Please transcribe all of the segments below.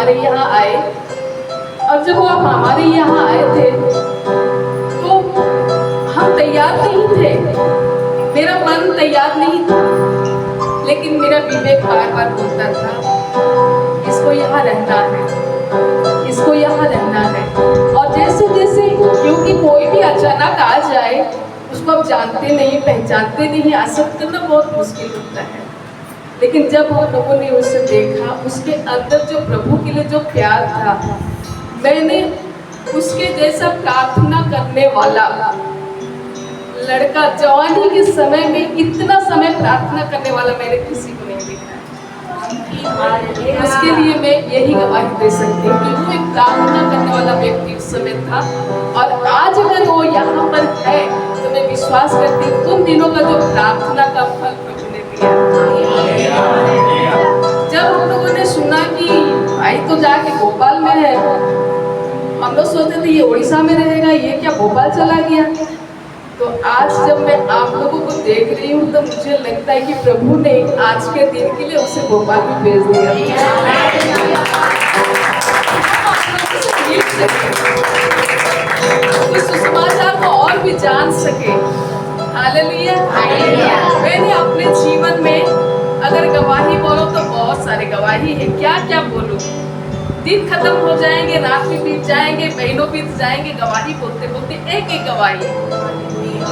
हमारे यहाँ आए, और जब वो आप हमारे यहाँ आए थे तो हम तैयार नहीं थे, मेरा मन तैयार नहीं था, लेकिन मेरा विवेक बार बार बोलता था इसको यहाँ रहना है, इसको यहाँ रहना है। और जैसे जैसे, क्योंकि कोई भी अचानक आ जाए उसको आप जानते नहीं, पहचानते नहीं, एक्सेप्ट करना बहुत मुश्किल होता है। लेकिन जब हम लोगों ने उसे देखा, उसके अंदर जो प्रभु के लिए जो प्यार था, मैंने उसके जैसा प्रार्थना करने वाला लड़का जवानी के समय में इतना समय प्रार्थना करने वाला मैंने किसी को नहीं देखा। उसके लिए मैं यही गवाही दे सकती हूँ कि वो एक प्रार्थना करने वाला व्यक्ति उस समय था, और आज अगर वो यहाँ पर है तो मैं विश्वास करती हूँ उन दिनों का जो प्रार्थना का फल प्रभु ने दिया। जब हम लोगों ने सुना कि भाई तो जाके भोपाल में है, हम लोग सोचते थे ये उड़ीसा में रहेगा, ये क्या भोपाल चला गया। तो आज जब मैं आप लोगों को देख रही हूँ तो मुझे लगता है कि प्रभु ने आज के दिन के लिए उसे भोपाल में भेज दिया, इस सुसमाचार को और भी जान सके। हालेलुया। मैंने अपने जीवन में अगर गवाही बोलो तो बहुत सारे गवाही है, क्या क्या बोलूं, दिन खत्म हो जाएंगे, रात भी बीत जाएंगे, महीनों बीत जाएंगे, गवाही बोलते बोलते एक एक गवाही।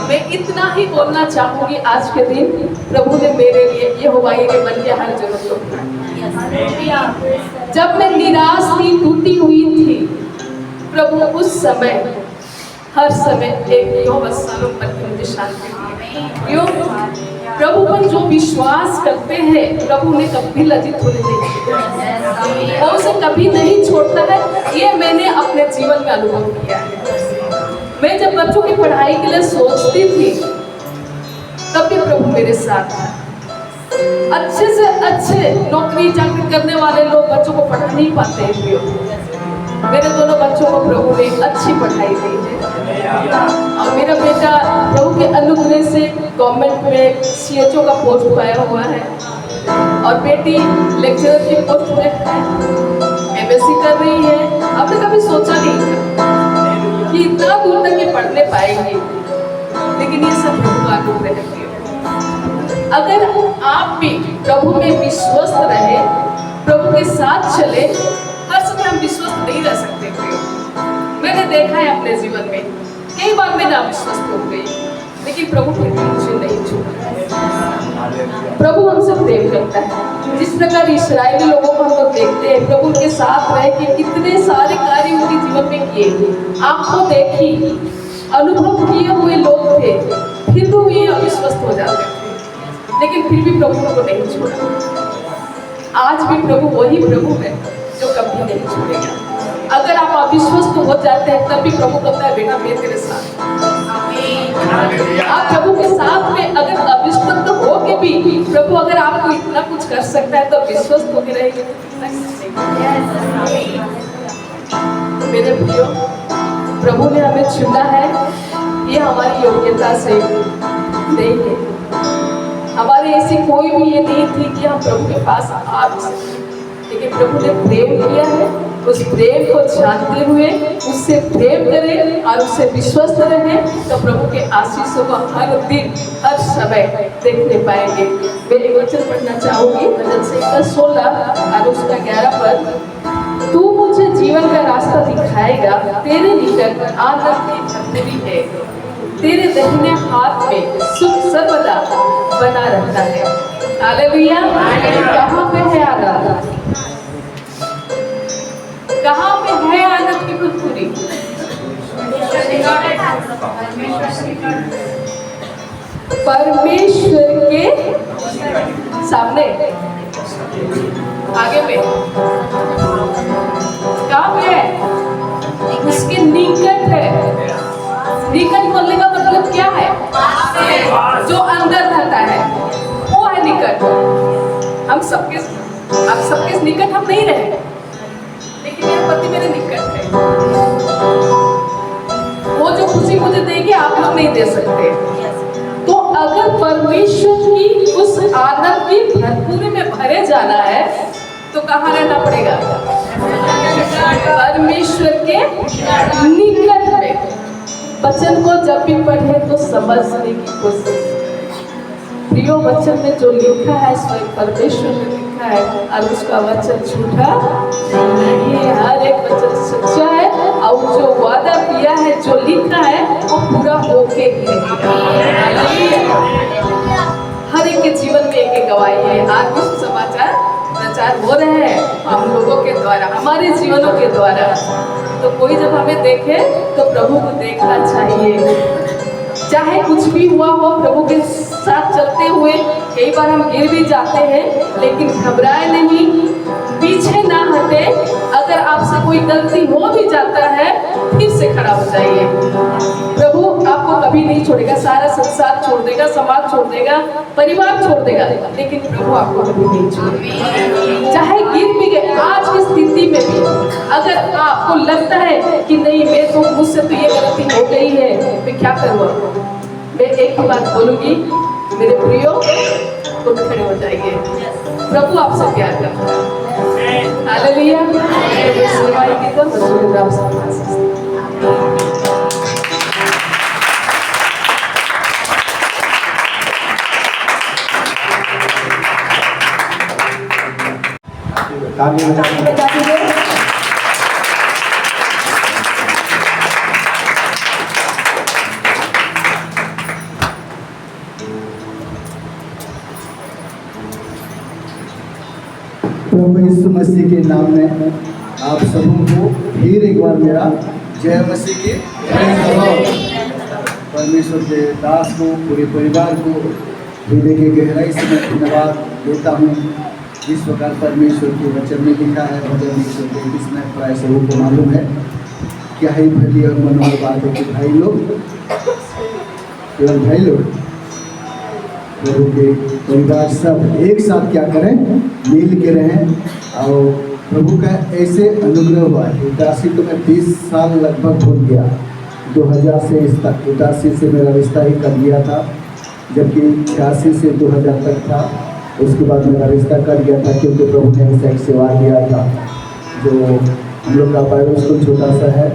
मैं इतना ही बोलना चाहूंगी, आज के दिन प्रभु ने मेरे लिए यहोवा यीरे बन के हर जरूरत को, जब मैं निराश थी, टूटी हुई थी, प्रभु उस समय हर समय एक यहोवा शालोम पर मुझे शांति दी। क्यों? प्रभु पर जो विश्वास करते हैं प्रभु ने कभी लज्जित होने नहीं दिया, वो उसे कभी नहीं छोड़ता है। ये मैंने अपने जीवन में अनुभव किया है। मैं जब बच्चों की पढ़ाई के लिए सोचती थी तब भी प्रभु मेरे साथ था। अच्छे से अच्छे नौकरी चाकरी करने वाले लोग बच्चों को पढ़ा नहीं पाते हैं, मेरे दोनों बच्चों को प्रभु ने अच्छी पढ़ाई दी है, और मेरा बेटा प्रभु के अनुग्रह से गवर्नमेंट में CHO का पोस्ट पाया हुआ है, और बेटी लेक्चरर की पोस्ट में है, MSc कर रही है। आपने कभी सोचा नहीं कि इतना दूर तक ये पढ़ने पाएंगे, लेकिन ये सब प्रभु का अनुग्रह है। अगर आप भी प्रभु में विश्वस्त रहे, प्रभु के साथ चले, हर समय हम विश्वस्त नहीं रह सकते। मैंने देखा है अपने जीवन में कई बार मैं अविश्वस्त हो गई, लेकिन प्रभु फिर भी मुझे नहीं छोड़ा। प्रभु हमसे प्रेम करता है। जिस प्रकार इस्राएली लोगों को हम लोग देखते हैं, प्रभु उनके साथ रह के कितने सारे कार्य उनके जीवन में किए, आपको देखी, अनुभव किए हुए लोग थे, फिर तो ये अविश्वस्त हो जाते थे, लेकिन फिर भी प्रभु को नहीं छोड़ा। आज भी प्रभु वही प्रभु है जो कभी नहीं छोड़ेगा। अगर आप अविश्वस्त हो जाते हैं तब भी प्रभु कहता है बेटा मैं तेरे साथ। आप प्रभु के साथ में अगर अविश्वस्त हो के भी प्रभु अगर आपको इतना कुछ कर सकता है तो विश्वस्त होके रहेंगे। मेरे प्रियो, प्रभु ने हमें चुना है, ये हमारी योग्यता से नहीं है, हमारे ऐसी कोई भी ये नहीं थी कि हम प्रभु के पास आ भी सकें, लेकिन प्रभु ने प्रेम किया है। उस प्रेम को जानते हुए उससे प्रेम करें और उससे विश्वस्त रहें, तो प्रभु के आशीषों को हर दिन हर समय देखने पाएंगे। मैं एक वचन पढ़ना चाहूंगी, भजन संहिता 16 और उसका 11 पद। तू मुझे जीवन का रास्ता दिखाएगा, तेरे निकट आनंद की भरपूरी है, तेरे दाहिने हाथ में सुख सर्वदा बना रहता है। हालेलुया। कहाँ पे है आनंद? कहाँ पे है आनंद की भरपूरी? परमेश्वर के सामने, आगे में कहाँ पे है? उसके निकट है। निकट बोलने का मतलब क्या है? जो अंदर रहता है वो है निकट। हम सबके निकट हम नहीं रहे, लेकिन मेरा पति मेरे निकट है। वो जो खुशी मुझे देगी आप लोग नहीं दे सकते। तो अगर परमेश्वर की उस आनंद की भरपूरी में भरे जाना है तो कहाँ रहना पड़ेगा? परमेश्वर के निकट में। वचन को जब भी पढ़े तो समझने की कोशिश। प्रियो, वचन में जो लिखा है स्वयं परमेश्वर ने लिखा है और उसका वचन झूठा नहीं है। हर एक वचन सच्चा है और जो वादा किया है, जो लिखा है वो पूरा होके ही रहेगा। हर एक के जीवन में एक गवाही है। आज भी समाचार प्रचार हो रहे हैं हम लोगों के द्वारा, हमारे जीवनों के द्वारा। तो कोई जब हमें देखे तो प्रभु को देखना चाहिए। चाहे कुछ भी हुआ हो, प्रभु के साथ चलते हुए कई बार हम गिर भी जाते हैं, लेकिन घबराए नहीं, पीछे ना हटे। अगर आपसे कोई गलती हो भी जाता है, फिर से खड़ा हो जाइए। प्रभु आपको कभी नहीं छोड़ेगा। सारा संसार छोड़ देगा, समाज छोड़ देगा, परिवार छोड़ देगा, लेकिन प्रभु आपको कभी नहीं छोड़ेगा। चाहे गिर भी गए, आज की स्थिति में भी अगर आपको लगता है कि नहीं, मैं तो मुझसे तो ये गलती हो गई है, मैं क्या करूँ, मैं एक ही बात बोलूंगी, मेरे प्रियो, तुम खड़े हो जाइए। प्रभु आपसे प्यार करता है। हालेलुया। की तो प्रभु यीशु मसीह के नाम में आप सबों को फिर एक बार मेरा जय मसीह की जय। परमेश्वर के दास को, पूरे परिवार को हृदय के गहराई से मैं धन्यवाद देता हूँ। इस प्रकार परमेश्वर के वचन में लिखा है, भजन 123 में प्राय सबों को मालूम है, क्या ही भली और मनोहर बात है कि भाई लोग, केवल भाई लोग प्रभु के परिवार सब एक साथ क्या करें, मिल के रहें। और प्रभु का ऐसे अनुग्रह हुआ है। 88 तो मैं 20 साल लगभग हो गया, 2000 से इस तक। 88 से मेरा रिश्ता ही कर गया था, जबकि 86 से 2000 तक था। उसके बाद मेरा रिश्ता कर गया था, क्योंकि प्रभु ने ऐसा एक सेवा दिया था। जो हम लोग का बाइबल स्कूल छोटा सा है,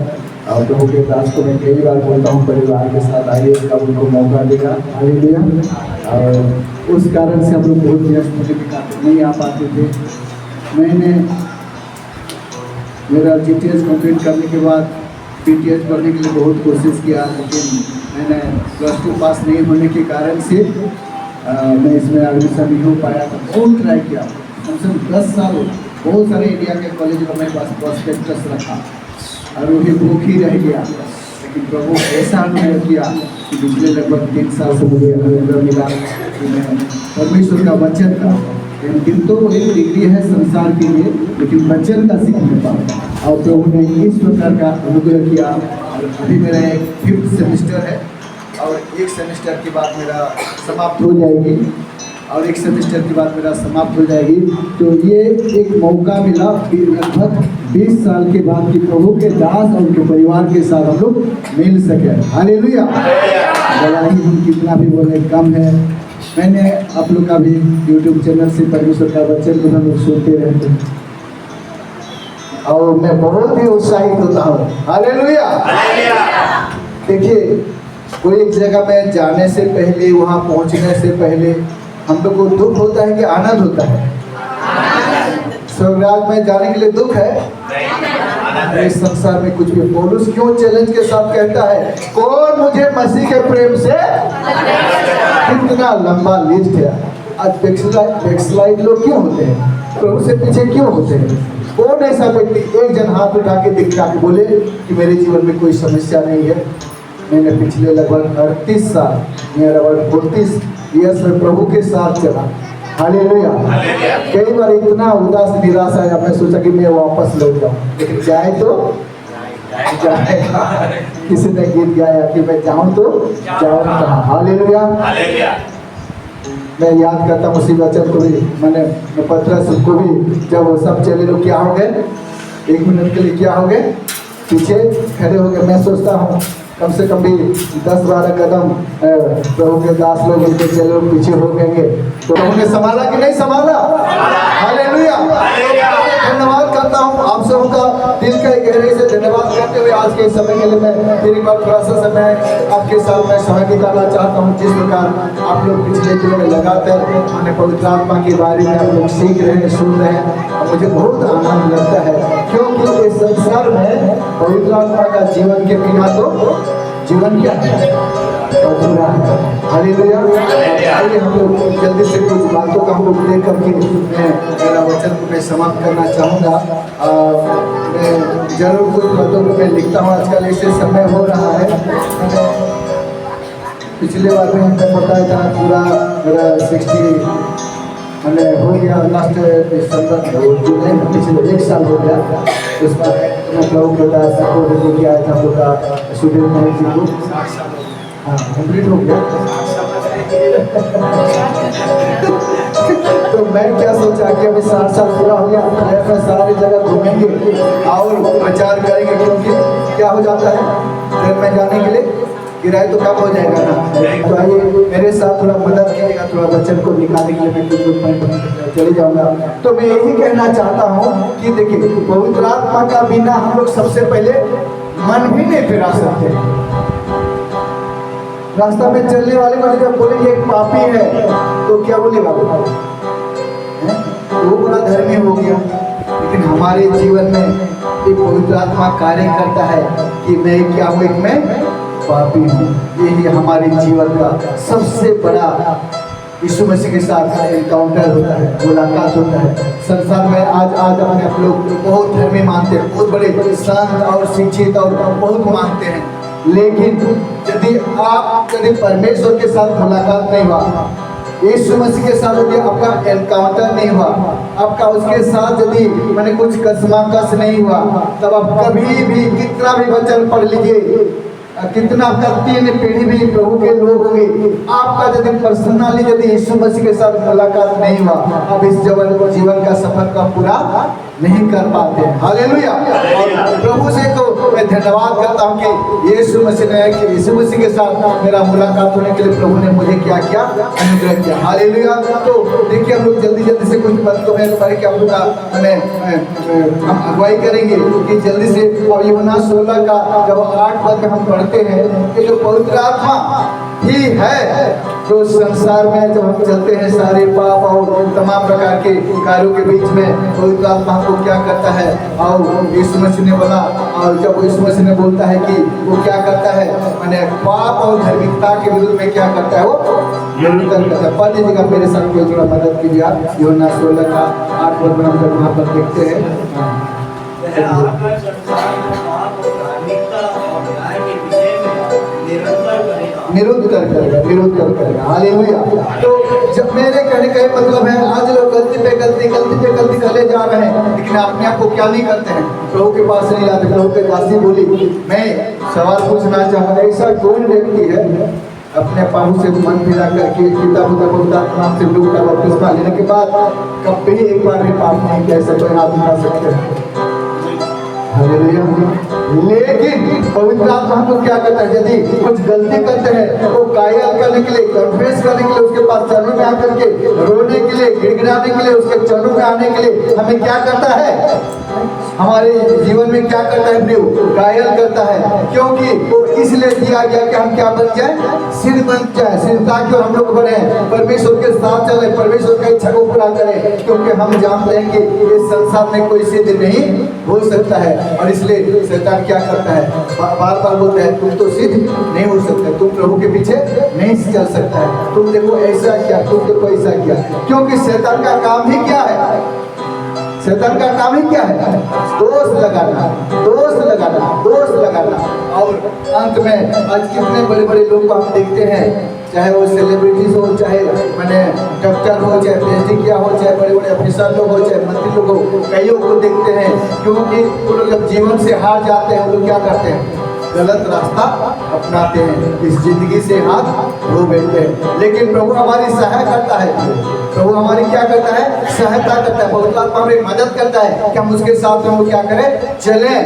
और प्रभु के दास को मैं कई बार बोलता हूँ परिवार के साथ आइए, कब उनको मौका देगा। हालेलुया। और उस कारण से हम लोग बहुत व्यस्त होने के कारण नहीं आ पाते थे। मैंने मेरा GTS कंप्लीट करने के बाद PTH पढ़ने के लिए बहुत कोशिश किया, लेकिन मैंने +2 पास नहीं होने के कारण से मैं इसमें एडमिशन नहीं हो पाया था। बहुत ट्राई किया, कम से कम 10 साल बहुत सारे इंडिया के कॉलेज में मेरे पास प्रॉस्पेक्टस रखा और वही भूख ही रह गया। लेकिन प्रभु ऐसा अनुग्रह किया कि पिछले लगभग 3 साल से मुझे अनुग्रह मिला कि मैं परमेश्वर का वचन का, दिन तो एक डिग्री है संसार के लिए, लेकिन वचन का सीखने पाऊँ। और प्रभु ने इस प्रकार का अनुग्रह किया। और अभी मेरा एक 5th सेमेस्टर है, और एक सेमेस्टर के बाद मेरा समाप्त हो जाएगी, और एक सेमेस्टर के बाद मेरा समाप्त हो जाएगी। तो ये एक मौका मिला लगभग 20 साल के बाद कि प्रभु के दास और उनके परिवार के साथ हम लोग मिल सके। हालेलुया। गवाही हम कितना भी बोले कम है। मैंने आप लोग का भी YouTube चैनल से परमेश्वर का वचन को हम लोग सुनते रहते हैं, और मैं बहुत ही उत्साहित होता हूँ। हालेलुया। देखिए, कोई एक जगह में जाने से पहले, वहाँ पहुँचने से पहले हम लोग को दुख होता है कि आनंद होता है? स्वर्गराज में जाने के लिए दुख है। इस संसार में कुछ भी। पौलुस क्यों चैलेंज के साथ कहता है, कौन मुझे मसीह के प्रेम से, कितना लंबा लिस्ट है। आज बैकस्लाइड लोग क्यों होते हैं? प्रभु से पीछे क्यों होते हैं? कौन ऐसा व्यक्ति एक जन हाथ उठा के दिखा के बोले कि मेरे जीवन में कोई समस्या नहीं है? मैंने पिछले लगभग 38 साल, मेरा 40 ईयर्स में प्रभु के साथ चला। हालेलुया। कई बार इतना उदास निराश आया, मैं सोचा कि मैं वापस लौट जाऊं, लेकिन जाए तो जाएगा। किसी ने गीत गाया कि मैं जाऊं तो जाऊं कहाँ। हालेलुया। मैं याद करता हूँ उसी वचन को भी। मैंने पत्रस को भी, जब वो सब चले लोग क्या हो गए, 1 मिनट के लिए क्या हो गए, पीछे खड़े हो गए। मैं सोचता हूँ कम से कम भी 10-12 कदम प्रभु के दास लोग उनके चले लोग पीछे हो गएंगे, तो प्रभु ने संभाला कि नहीं संभाला? हालेलुया। धन्यवाद करता हूँ आप सबों का, दिल का गहराई से धन्यवाद। करते हुए आज के समय के लिए मैं फिर एक बार थोड़ा सा समय आपके साथ मैं समय बिताना चाहता हूँ। जिस प्रकार आप लोग पिछले दिनों में लगातार हमने पवित्र आत्मा के बारे में आप लोग सीख रहे हैं, सुन रहे हैं, और मुझे बहुत आनंद लगता है, क्योंकि इस संसार में पवित्र आत्मा का जीवन के बिना तो जीवन क्या है, अधूरा है। हालेलुया। आइए हम लोग जल्दी से कुछ बातों का हम लोग देख करके मैं मेरा वचन को मैं समाप्त करना चाहूँगा। मैं जरूर कुछ बातों को मैं लिखता हूँ, आजकल ऐसे समय हो रहा है। पिछले बार में हमने बताया था पूरा मेरा 60 मैंने हो गया, लास्ट दिसंबर जुलाई में पिछले 1 साल हो गया। उस पर मैं प्रभु के दास को लेके आया था पूरा सुबह में जी को, हाँ कंप्लीट हो गया। तो मैं क्या सोचा कि अभी 7 साल पूरा हो गया, मैं सारी जगह घूमेंगे और प्रचार करेंगे, क्योंकि क्या हो जाता है ट्रेन में जाने के लिए किराया तो कम हो जाएगा ना। तो आइए मेरे साथ थोड़ा मदद कीजिएगा, थोड़ा बच्चन को निकालने के लिए मैं कुछ चले जाऊंगा। तो मैं यही कहना चाहता हूँ कि देखिए, पवित्र आत्मा का बिना हम लोग सबसे पहले मन भी नहीं फिरा सकते। रास्ता में चलने वाले को जब बोलेंगे एक पापी है तो क्या बोलेगा, वो बड़ा धर्मी हो गया। लेकिन हमारे जीवन में एक पवित्र आत्मा कार्य करता है कि मैं क्या हूँ, एक मैं पापी हूँ। यही हमारे जीवन का सबसे बड़ा यीशु मसीह के साथ एनकाउंटर होता है, मुलाकात होता है। संसार में आज अपने आप लोग बहुत धर्मी मानते हैं, बहुत बड़े संत और शिक्षित और बहुत मानते हैं, लेकिन यदि आप कभी परमेश्वर के साथ मुलाकात नहीं हुआ, यीशु मसीह के साथ यदि आपका एनकाउंटर नहीं हुआ, आपका उसके साथ यदि मैंने कुछ कसमाकस नहीं हुआ, तब आप कभी भी कितना भी वचन पढ़ लीजिए, कितना का 3 पीढ़ी भी प्रभु के लोग होंगे, आपका यदि पर्सनली यदि यीशु मसीह के साथ मुलाकात नहीं हुआ, अब इस जीवन का सफर का पूरा नहीं कर पाते। हालेलुया। और प्रभु से तो मैं धन्यवाद करता हूँ कि यीशु मसीह के साथ मेरा मुलाकात होने के लिए प्रभु ने मुझे क्या किया, अनुग्रह किया। हालेलुया। तो देखिए हम लोग जल्दी से कुछ बातों में पढ़ के हम लोग का हम अगुवाई करेंगे कि जल्दी से यूहन्ना 16 का जब 8 पद में हम पढ़ते हैं कि जो पवित्र आत्मा ही है जो संसार में जब हम चलते हैं सारे पाप और तमाम प्रकार के कार्यों के बीच में, पवित्र आत्मा को क्या करता है, और यीशु मसीह ने बोला, और जब यीशु मसीह ने बोलता है कि वो क्या करता है, मैंने पाप और धार्मिकता के विरुद्ध में क्या करता है, वो निरूपण करता है। पढ़ लीजिएगा मेरे साथ, कोई थोड़ा मदद कीजिए आप। यूहन्ना 16 का 8 पद में हम लोग वहाँ पर देखते हैं। निरुद्ध करेगा। हालेलुया। तो जब मेरे कहने का मतलब है, आज लोग गलती पे गलती चले जा रहे हैं, लेकिन अपने आप को क्या नहीं करते हैं, प्रभु के पास नहीं लाते। प्रभु के दासी बोली, मैं सवाल पूछना चाहूँगा, ऐसा कौन व्यक्ति है अपने पाहू से मन फिरा करके नाम से लोग का बपतिस्मा लेने के बाद कभी एक बार भी पाप नहीं किया, ऐसा कोई हाथ उठा सकते हैं। हालेलुया। लेकिन पवित्र आत्मा हमको क्या करता है, यदि कुछ गलती करते हैं वो कायल करने के लिए, कन्फेस करने के लिए, उसके पास चरणों में आकर के रोने के लिए, गिड़गिड़ाने के लिए, उसके चरणों में आने के लिए हमें क्या करता है, हमारे जीवन में क्या करता है, प्रभु कायल करता है। क्योंकि वो इसलिए दिया गया कि हम क्या बन जाए, सिर बन जाए, सिर, ताकि हम लोग बने परमेश्वर के साथ चले, परमेश्वर की इच्छा को पूरा करें। क्योंकि हम जानते हैं कि इस संसार में कोई सिद्ध नहीं हो सकता है, और इसलिए शैतान क्या करता है, बार बार बोलता है तुम तो सिद्ध नहीं हो सकते, तुम प्रभु के पीछे नहीं चल सकता है, तुम देखो ऐसा किया, तुम देखो ऐसा किया। क्योंकि शैतान का काम ही क्या है, शैतान का काम ही क्या है, दोष लगाना। और अंत में आज कितने बड़े बड़े लोग को हम देखते हैं, चाहे वो सेलिब्रिटीज हो, चाहे मैंने डॉक्टर हो, चाहे पीएचडी किया हो, चाहे बड़े बड़े ऑफिसर लोग हो, चाहे मंत्री लोग हो, कईयों को देखते हैं, क्योंकि वो लोग जब जीवन से हार जाते हैं, वो लोग क्या करते हैं, गलत रास्ता अपनाते हैं, इस जिंदगी से हाथ धो बैठते हैं। लेकिन प्रभु हमारी सहायता करता है, प्रभु हमारी क्या करता है, सहायता करता है, पवित्र आत्मा हमारी मदद करता है कि हम उसके साथ में वो क्या करें, चलें,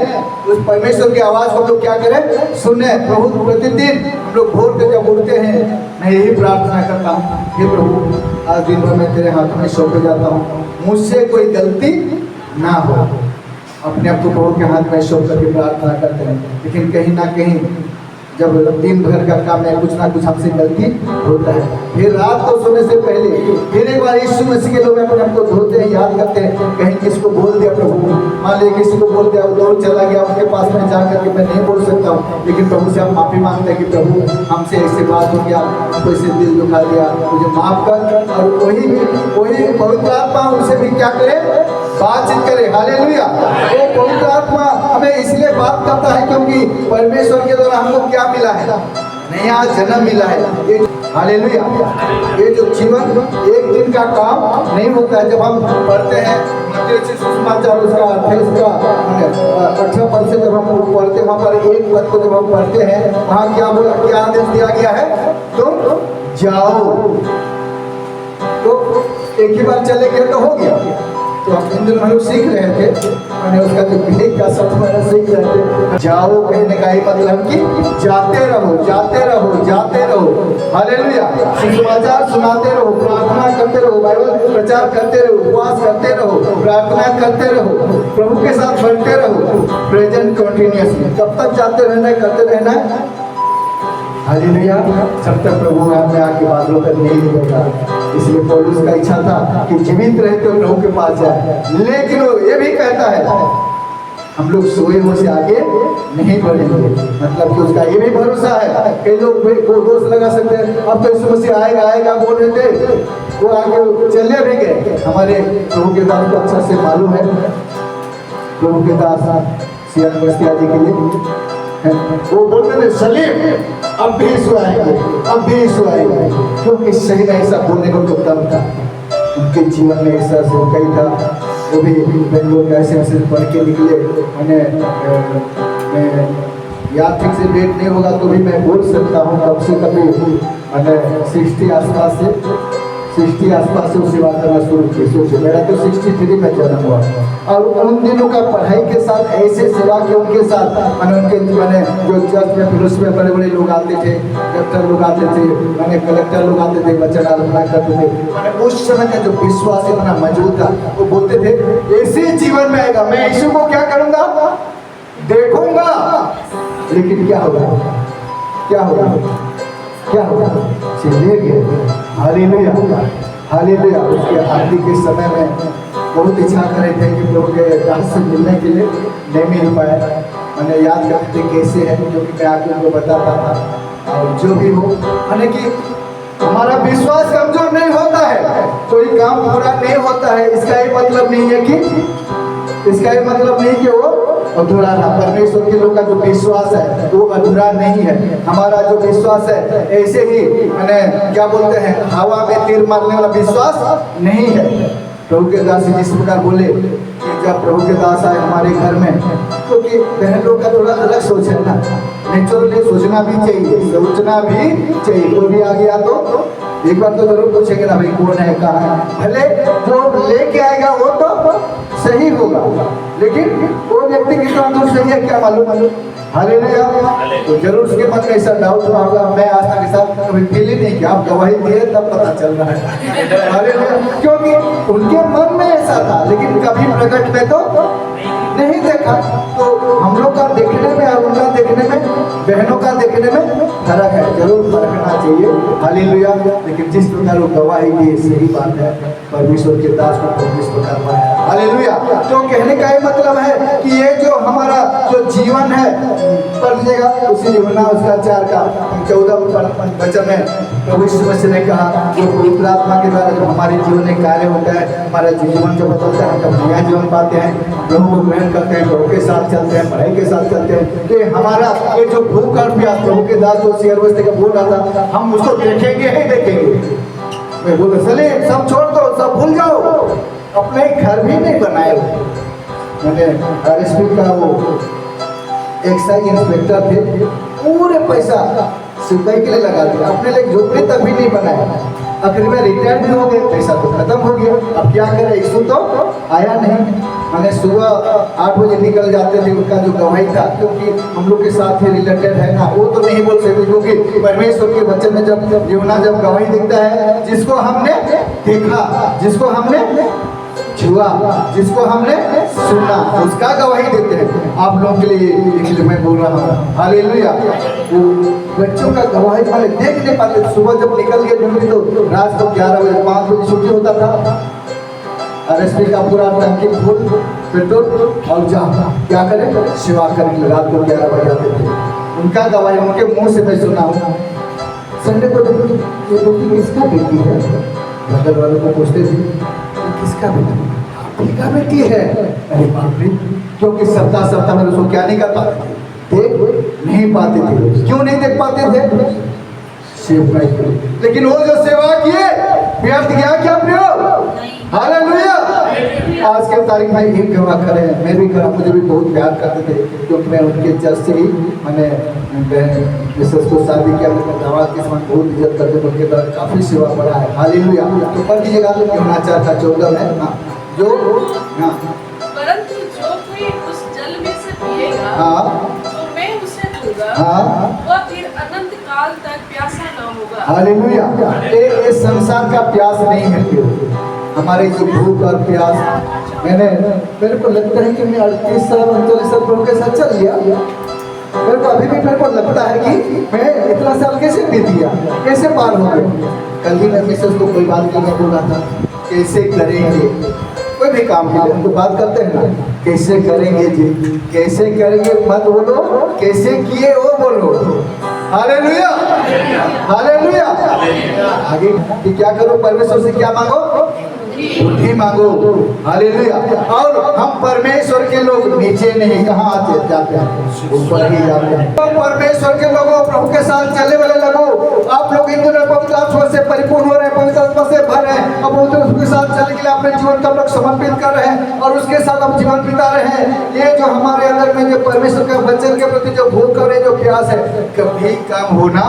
उस परमेश्वर की आवाज़ को हम लोग क्या करें, सुने। प्रभु प्रतिदिन हम लोग भोर के जब उठते हैं, मैं यही प्रार्थना करता हूँ, हे प्रभु आज दिन भर मैं तेरे हाथों में सौंपे जाता हूँ, मुझसे कोई गलती ना हो, अपने आप को प्रभु के हाथ में सौंप करके प्रार्थना करते हैं। लेकिन कहीं ना कहीं जब दिन भर का काम में कुछ ना कुछ हमसे गलती होता है, फिर रात को सोने से पहले फिर एक बार यीशु मसीह के लोग अपने आप को धोते हैं, याद करते हैं। कहीं किसी को बोल दिया प्रभु, मान लिया किसी को बोल दिया, वो दौड़ चला गया, उनके पास में जा करके मैं नहीं बोल सकता हूँ, लेकिन प्रभु से हम माफी मांगते हैं कि प्रभु हमसे ऐसे बात हो गया, हमको ऐसे दिल दुखा दिया, मुझे माफ कर। और वही पवित्र आत्मा उनसे भी क्या करे, बातचीत करे। हालेलुया। वो पवित्र आत्मा हमें इसलिए बात करता है क्योंकि परमेश्वर के द्वारा हमको क्या मिला है, नया जन्म मिला है। ये हालेलुया। ये जो जीवन एक दिन का काम नहीं होता है। जब हम पढ़ते हैं मत्ती सुसमाचार, उसका 18 पद से जब हम पढ़ते हैं, वहाँ पर एक पद को जब हम पढ़ते हैं, वहाँ क्या आदेश दिया गया है, तुम जाओ। तो एक ही बार चले गए तो हो गया। तो हम इन दिनों हम लोग सीख रहे थे, मैंने उसका जो ग्रीक का शब्द मैंने सीख रहे थे। जाओ कहने का ही मतलब कि जाते रहो, जाते रहो, जाते रहो। हालेलुया। सुसमाचार सुनाते रहो, प्रार्थना करते रहो, बाइबल प्रचार करते रहो, उपवास करते रहो, प्रार्थना करते रहो, प्रभु के साथ बढ़ते रहो, प्रेजेंट कंटिन्यूअसली। कब तक जाते रहना है, करते रहना है। हालेलुया। जब तक प्रभु में आके बादलों पर नहीं मिलेगा। इसलिए पौलुस का इच्छा था कि जीवित रहते हुए प्रभु के पास जाए, लेकिन वो ये भी कहता है हम लोग सोए हुए से आगे नहीं बढ़ेंगे। मतलब कि उसका ये भी भरोसा है। कई लोग वो दोष लगा सकते हैं, अब तो यीशु मसीह आएगा बोल रहे थे, वो आगे चले भी गए। हमारे प्रभु के दास को अच्छा से मालूम है, प्रभु के दास सियान बस्तिया जी के लिए वो बोलते थे, सलीम अब भी यीशु आएंगे, अब भी यीशु आएंगे, क्योंकि सही में ऐसा बोलने को तो दम था उनके जीवन में। ऐसा से कई था, वो भी बेंगलोर ऐसे ऐसे पढ़ के निकले। मैंने याद ठीक से डेट नहीं होगा तो भी मैं बोल सकता हूँ, कब से कभी मैंने 60 आसपास से सेवा करना शुरू की। सोचिए, मेरा तो 63 में जन्म हुआ और उन दिनों का पढ़ाई के साथ ऐसे सेवा के उनके साथ मैंने जो चर्च में फिर उसमें बड़े बड़े लोग आते थे, डॉक्टर लोग आते थे, मैंने कलेक्टर लोग आते थे, वचन आराधना करते थे। मैंने उस समय का जो विश्वास इतना मौजूद था, वो बोलते थे ऐसे जीवन में आएगा, मैं यीशु को क्या करूँगा, देखूंगा। लेकिन क्या होगा, क्या होगा, क्या होगा, चले गए। Hallelujah, hallelujah. उसके आरती के समय में बहुत इच्छा कर रहे थे कि प्रभु के दास से मिलने के लिए नहीं मिल पाए। मैंने याद करते थे कैसे है, क्योंकि मैं आके उनको बताता था। और जो भी हो, माने कि हमारा विश्वास कमजोर नहीं होता है, कोई काम पूरा नहीं होता है, इसका ये मतलब नहीं है कि, इसका ये मतलब नहीं कि वो अधूरा ना। परमेश्वर के लोग का जो विश्वास है वो अधूरा नहीं है। हमारा जो विश्वास है ऐसे ही मैंने क्या बोलते हैं, हवा में तीर मारने वाला विश्वास नहीं है। प्रभु के दास जिस प्रकार बोले कि जब प्रभु के दास आए हमारे घर में, क्योंकि बहन लोग का थोड़ा अलग सोच है ना, नेचुरली सोचना भी चाहिए, सोचना भी चाहिए। कोई भी आ गया तो एक बार तो जरूर पूछेंगे ना, भाई कौन है, कहाँ है। भले जो लेके आएगा वो तो सही होगा, लेकिन वो व्यक्ति कितना दूर सही है क्या मालूम। हालेलुया। तो जरूर उसके मन में ऐसा डाउट हुआ होगा। मैं आज तक ऐसा कभी फील ही नहीं किया, आप गवाही दिए तब पता चल रहा है। हालेलुया। क्योंकि उनके मन में ऐसा था, लेकिन कभी प्रकट में तो नहीं देखा। तो हम लोग का देखने में और उनका देखने में, बहनों का देखने में फर्क है, जरूर फर्कना चाहिए। हालेलुया। लेकिन जिस प्रकार वो गवाही दी सही बात है, परमेश्वर के दास को परमेश्वर का पाया। हालेलुया। तो कहने का ये मतलब है कि ये जो हमारा जो जीवन है पढ़ लीजिएगा, उसी यूहन्ना उसका 4 का 14 वचन में प्रभु यीशु मसीह ने कहा, जो पवित्र आत्मा के द्वारा जो हमारे जीवन में कार्य होता है, हमारा जीवन जो बदलता है, हम नया जीवन पाते हैं, प्रभु को ग्रहण करते हैं, प्रभु के साथ चलते हैं, पढ़ाई के साथ चलते हैं। कि हमारा ये जो भूख और प्यास, प्रभु के दास जो शेयर वस्ते का बोल रहा था, हम उसको देखेंगे ही देखेंगे। मैं बोलता सलीम सब छोड़ दो, सब भूल जाओ, अपने घर भी नहीं बनाए हो। मैंने RSP का वो एक्साइज इंस्पेक्टर थे, पूरे पैसा सिपाही के लिए लगा दिया, अपने लिए झोपड़ी तक भी नहीं बनाया। आखिर में रिटायर भी हो गए, पैसा तो खत्म हो गया। अब क्या करें, यीशु तो आया नहीं। मैंने सुबह 8 बजे निकल जाते थे, उनका जो गवाही था, क्योंकि हम लोग के साथ ही रिलेटेड है ना, वो तो नहीं बोल सकते, क्योंकि परमेश्वर के वचन में जब यूहन्ना जब गवाही देता है, जिसको हमने देखा, जिसको हमने छुआ, जिसको हमने सुना उसका गवाही देते हैं। आप लोगों के लिए इसलिए मैं बोल रहा हूँ हालेलुया। वो बच्चों का गवाही वाले देख नहीं पाते। सुबह जब निकल गए ड्यूटी तो रात को 11 बजे 5 बजे छुट्टी होता था। RSP का पूरा टंकी फुल पेट्रोल और जा क्या करें, सेवा करें। रात को 11 बजे आते थे। उनका गवाही उनके मुंह से मैं सुना हूँ। संडे को ये बेटी किसका बेटी है, बगल वालों को पूछते थे किसका बेटी, आपकी का बेटी है। अरे बाप रे, क्योंकि सप्ताह में उसको क्या नहीं कर पाते थे, देख नहीं पाते थे। क्यों नहीं देख पाते थे, सेवा किए। लेकिन वो जो सेवा किए व्यर्थ गया क्या प्रियो, हालेलुया। आज के तारीख में एक गवाह खड़े हैं, मैं भी खड़ा, मुझे भी बहुत प्यार करते थे क्योंकि मैं उनके चर्च से ही मैंने मिसेस को शादी किया। दामाद के समान बहुत इज्जत करते थे, उनके द्वारा काफ़ी सेवा बढ़ा है, हालेलुया। तो पढ़ दीजिएगा यमुनाचार का 14 है। हाँ जो हाँ परंतु जो कोई उस जल में से पिएगा हाँ तो मैं उसे दूंगा, हाँ वह फिर अनंत काल तक प्यासा न होगा। हालेलुया। ये संसार का प्यास नहीं है प्रियो, हमारे जो भूख और प्यास। मेरे को लगता है कि मैं 38 साल 39 साल प्रभु के साथ चल लिया। मेरे को अभी भी मेरे को लगता है कि मैं इतना साल कैसे बीत दिया, कैसे पार हो गया। कल ही मैं मिसेस को कोई बात करके बोल रहा था, कैसे करेंगे कोई भी काम के लिए हम तो बात करते हैं ना, कैसे करेंगे जी, कैसे करेंगे मत बोलो, कैसे किए वो बोलो। Hallelujah hallelujah. आगे कि क्या करो, परमेश्वर से क्या मांगो, बुद्धि मांगो, हालेलुया। और हम परमेश्वर के लोग नीचे नहीं, कहाँ आते जाते हैं, ऊपर ही जाते हैं। तो परमेश्वर के लोगों, प्रभु के साथ चलने वाले लोगों, आप लोग इन दिनों पवित्र आत्मा से परिपूर्ण हो रहे हैं, पवित्र आत्मा से भर रहे हैं। अब उसके साथ चलने के लिए अपने जीवन का लोग समर्पित कर रहे हैं और उसके साथ हम जीवन बिता रहे हैं। ये जो हमारे अंदर में जो परमेश्वर के वचन के प्रति जो भूख और जो प्यास है, कभी कम होना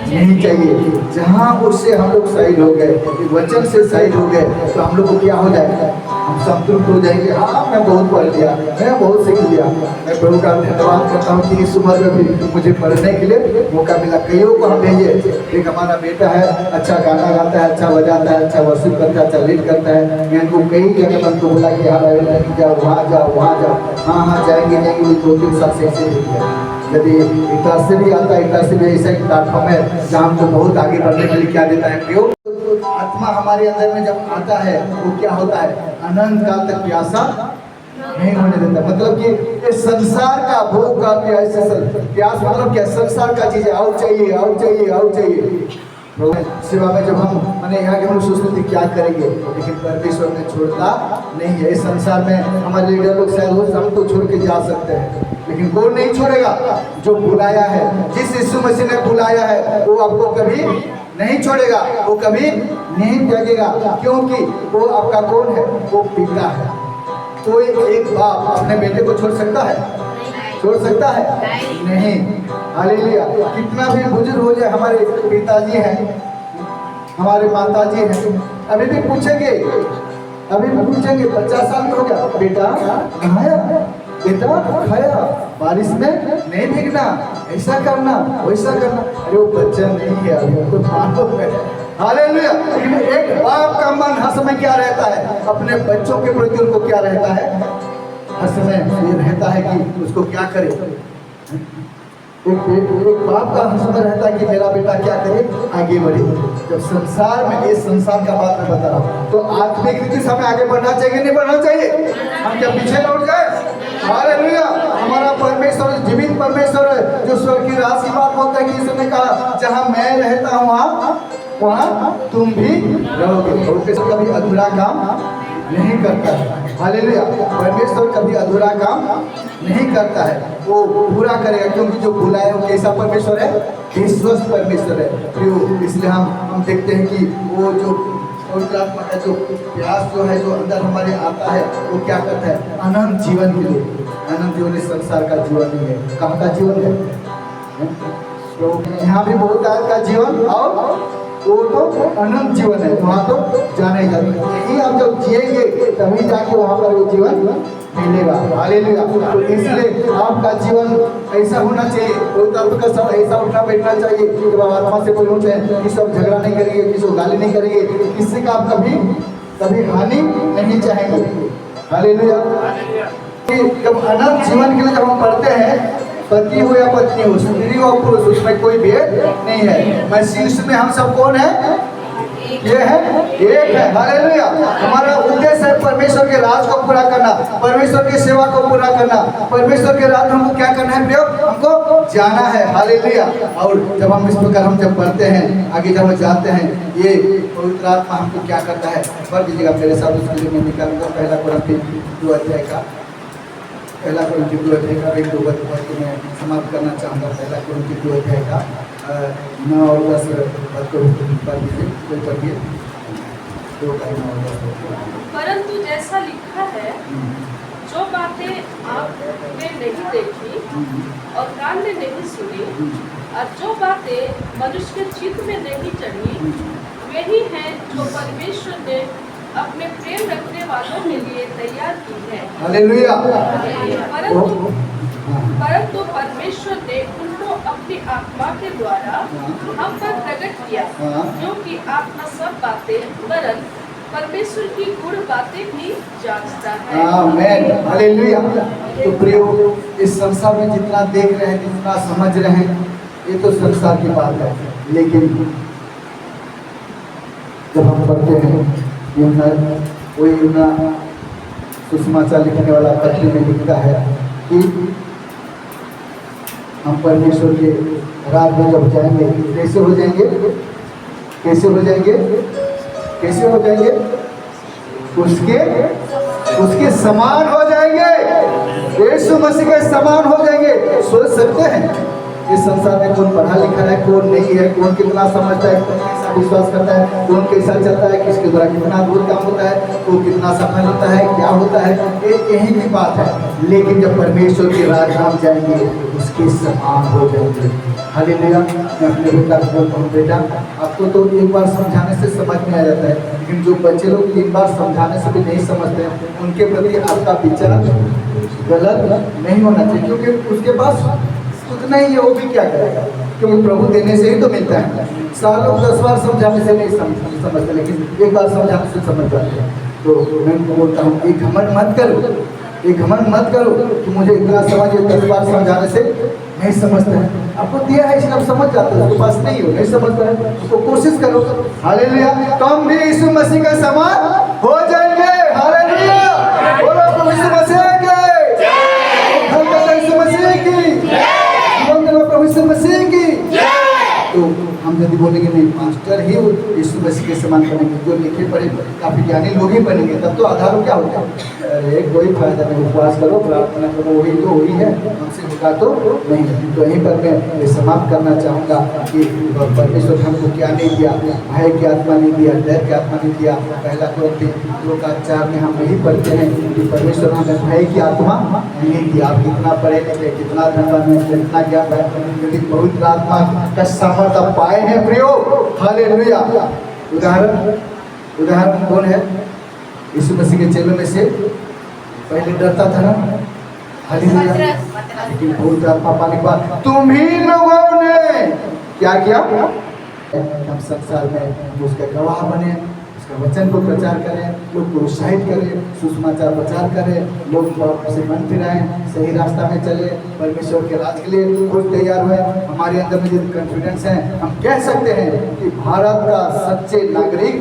नहीं चाहिए। जहाँ उससे हम लोग शहीद हो गए, वचन से शहीद हो गए, तो हम लोग को क्या हो जाएगा, हम संतुष्ट हो जाएंगे। हाँ मैं बहुत पढ़ लिया, मैं बहुत सीख लिया। मैं प्रभु का धन्यवाद करता हूँ कि इस उम्र में भी मुझे पढ़ने के लिए मौका मिला। कईयों को हम भेजे, एक हमारा बेटा है, अच्छा गाना गाता है, अच्छा बजाता है, अच्छा वर्शिप करता है, अच्छा लीड करता है। मैं उनको कई जगह पर बोला कि हाँ जाओ, वहाँ जाओ, वहाँ जाओ। हाँ जाएंगे 2-3 साल से ऐसे ही। यदि इतना से भी आता है, इतना से भी ऐसा एक प्लेटफॉर्म है जहाँ हमको बहुत आगे बढ़ने के लिए क्या देता है प्रियो, आत्मा हमारे अंदर में जब आता है वो क्या होता है, अनंत काल तक प्यासा नहीं होने देता। मतलब कि ये संसार का भूख का प्यास मतलब क्या, संसार का चीजें और चाहिए और चाहिए और चाहिए। सेवा में जब हम मैंने यहाँ के हम सोचते थे क्या करेंगे, लेकिन परमेश्वर ने छोड़ता नहीं है। इस संसार में हमारे लीडर लोग शायद वो हमको छोड़ के जा सकते हैं, लेकिन कौन नहीं छोड़ेगा, जो बुलाया है, जिस यीशु मसीह ने बुलाया है वो आपको कभी नहीं छोड़ेगा, वो कभी नहीं त्यागेगा। क्योंकि वो आपका कौन है, वो पिता है। कोई एक बाप अपने बेटे को छोड़ सकता है, छोड़ सकता है नहीं। हालेलुया। कितना भी बुजुर्ग हो जाए, हमारे पिताजी हैं, हमारे माताजी हैं, अभी भी पूछेंगे, 50 साल का हो गया, बेटा खाया, बेटा खाया, बारिश में नहीं भीगना, ऐसा करना वैसा करना। अरे वो बच्चा नहीं है, अभी उनको मालूम है। हालेलुया। लेकिन एक बाप का मन हर समय क्या रहता है, अपने बच्चों के प्रति उनको क्या रहता है, हर समय ये रहता है कि उसको क्या करे। एक बाप का हर समय रहता है कि मेरा बेटा क्या करे, आगे बढ़े। जब संसार में, इस संसार का बात मैं बता रहा हूँ, तो आत्मिक रीति से हमें आगे बढ़ना चाहिए, नहीं बढ़ना चाहिए, हम क्या पीछे लौट जाए। हालेलुया। हमारा परमेश्वर जीवित परमेश्वर है, जो स्वर्ग की राशि बात बोलता है कि इसने कहा जहाँ मैं रहता हूँ वहाँ तुम भी रहोगे। परमेश्वर कभी अधूरा काम नहीं करता है। हालेलुया। परमेश्वर कभी अधूरा काम नहीं करता है, वो पूरा करेगा, क्योंकि जो बुलाया वो कैसा परमेश्वर है, विश्वस्त परमेश्वर है। इसलिए हम देखते हैं कि वो जो पवित्र आत्मा का जो प्यास जो है, जो अंदर हमारे आता है, वो क्या करता है, अनंत जीवन के लिए। अनंत जीवन इस संसार का जीवन नहीं है, कहाँ का जीवन है, तो यहाँ भी बहुत आज का जीवन और वो तो अनंत जीवन है, वहाँ तो जाना ही जाता है। यही आप जब जिएंगे तभी जाके वहाँ पर वो जीवन मिलेगा। हालेलुया। तो इसलिए आपका जीवन ऐसा होना चाहिए, कोई तत्व का सब ऐसा उठना बैठना चाहिए कि बाबा आत्मा से बोलना चाहिए कि सब झगड़ा नहीं करेंगे, किसी को गाली नहीं करेंगे, किसी का आप कभी कभी हानि नहीं चाहेंगे। हालेलुया। कि जब अनंत जीवन के लिए जब हम पढ़ते हैं, पति हो या पत्नी हो, स्त्री हो पुरुष, उसमें कोई भेद नहीं है। मसीह यीशु में हम सब कौन है? ये है, एक है। हालेलुया। हमारा उद्देश्य है परमेश्वर के राज को पूरा करना, परमेश्वर की सेवा को पूरा करना, परमेश्वर के राज हमको क्या करना है प्रयोग? हमको जाना है। हालेलुया। और जब हम इस प्रकार हम जब पढ़ते हैं, आगे जब हम जाते हैं, ये पवित्र आत्मा हमको क्या करता है? पढ़ दीजिएगा मेरे साथ, उसके लिए मैं निकालूंगा पहला कोरिन्थियों 2 अध्याय का, पहला कोरिन्थियों 2 अध्याय का एक 2 पद को मैं समाप्त करना चाहूँगा। पहला कोरिन्थियों 2 अध्याय का 9 और 10 पद को पढ़ दीजिए, कोई पढ़िए। 2 का 9 और 10। परंतु जैसा लिखा है, जो बातें आपने नहीं देखी और कान ने नहीं सुनी, और जो बातें मनुष्य के चित्त में नहीं चढ़ी, वही हैं जो परमेश्वर ने अपने प्रेम रखने वालों के लिए तैयार की है। हालेलुया। परंतु परमेश्वर ने उनको अपनी आत्मा के द्वारा हम पर प्रकट किया, जो कि आत्मा सब बातें वरन परमेश्वर की गुण बातें भी जांचता है। आमीन। हालेलुया। तो प्रियो, इस संसार में जितना देख रहे हैं, जितना समझ रहे हैं, ये तो संसार की बात है। लेकिन जब हम पढ़ते हैं, वही सुसमाचार लिखने वाला पत्री में लिखता है कि हम परमेश्वर के राज में जब जाएंगे, कैसे हो जाएंगे? कैसे हो जाएंगे? कैसे हो जाएंगे? उसके समान हो जाएंगे। यीशु मसीह के समान हो जाएंगे। सोच सकते हैं इस संसार में कौन पढ़ा लिखा है, कौन नहीं है, कौन कितना समझता है, कौन कैसा विश्वास करता है, कौन कैसा चलता है, किसके द्वारा कितना दूर काम होता है, कौन कितना सफल होता है, क्या होता है, यही की बात है। लेकिन जब परमेश्वर के राज हम जाएंगे, उसके समान हो जाएंगे। हालेलुया। मैं अपने बेटा को बोलता हूँ, बेटा आपको तो एक बार समझाने से समझ में आ जाता है, लेकिन जो बच्चे लोग 3 बार समझाने से भी नहीं समझते हैं, उनके प्रति आपका विचार गलत नहीं होना चाहिए, क्योंकि उसके पास उतना ही है, वो भी क्या करेगा? क्योंकि प्रभु देने से ही तो मिलता है। सालों 10 बार समझाने से नहीं समझते, लेकिन एक बार समझाने से समझ जाते हैं। तो मैं बोलता हूँ, एक घमंड मत करो कि मुझे इतना समझ, 10 बार समझाने से नहीं समझते हैं। आपको दिया है इसलिए आप समझ जाते हैं, उसके पास नहीं हो, नहीं समझता है, उसको कोशिश करो। हालेलुया। तो हम भी यीशु मसीह के समान हो जाएंगे। हालेलुया। बोलो प्रभु यीशु मसीह की जय। धन्यवाद यीशु मसीह की जय। प्रभु यीशु मसीह की। तो हम यदि बोलेंगे नहीं, मास्टर ही यीशु मसीह के समान बनेंगे, जो लिखे पढ़े काफी ज्ञानी लोग ही बनेंगे, तब तो आधार क्या होता है? अरे कोई फायदा नहीं, उपवास करो, प्रार्थना करो, वही तो वही है, हमसे होगा तो नहीं है। तो यहीं पर मैं समाप्त करना चाहूँगा कि परमेश्वर हमको क्या नहीं दिया? भय की आत्मा नहीं दिया, डर की आत्मा नहीं दिया। पहला कोरिन्थियों 2 का 4 में हम यही पढ़ते हैं कि परमेश्वर हमें भय की आत्मा नहीं दिया। आप कितना पढ़े लिखे, कितना धनवान है, कितना ज्ञान है, यदि पवित्र आत्मा का सामर्थ्य आप पाए हैं प्रियो। हालेलुया। उदाहरण कौन है? यीशु मसीह के चेलों में से पहले डरता था ना, हालेलुया, लेकिन पवित्र आत्मा पाने के बाद तुम ही लोगों ने क्या किया? हम संसार में उसके गवाह बने, उसके वचन को प्रचार करें, लोग को उत्साहित करें, सुसमाचार प्रचार करें, लोग से मन फिराएं, सही रास्ता में चले, परमेश्वर के राज के लिए खुद तैयार हुए। हमारे अंदर में जो कॉन्फिडेंस है, हम कह सकते हैं कि भारत का सच्चे नागरिक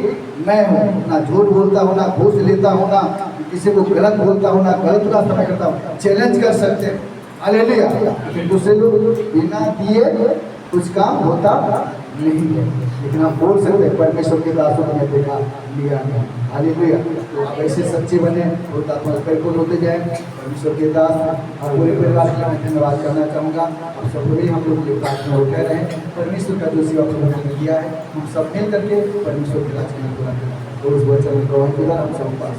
मैं हूँ। ना झूठ बोलता हूँ, ना घूस लेता हूँ, ना किसी को गलत बोलता हूँ, ना गलत रास्ता में करता हूँ। चैलेंज कर सकते हैं। हालेलुया। लेकिन दूसरे लोग बिना दिए कुछ काम होता नहीं है, लेकिन हम बोल सकते हैं परमेश्वर के दासों ने देखा लिया है। हालेलुया। तो आप ऐसे सच्चे बने, बहुत आत्मा परिपूर्ण होते जाए। परमेश्वर के दास और पूरे परिवार के मैं धन्यवाद करना चाहूँगा। आप सब भी हम लोग प्रार्थना उठा रहे हैं, परमेश्वर का जो सेवा प्रभु किया है, हम सब मिल करके परमेश्वर के राज में पूरा करें। और उस वचन को हम सब पास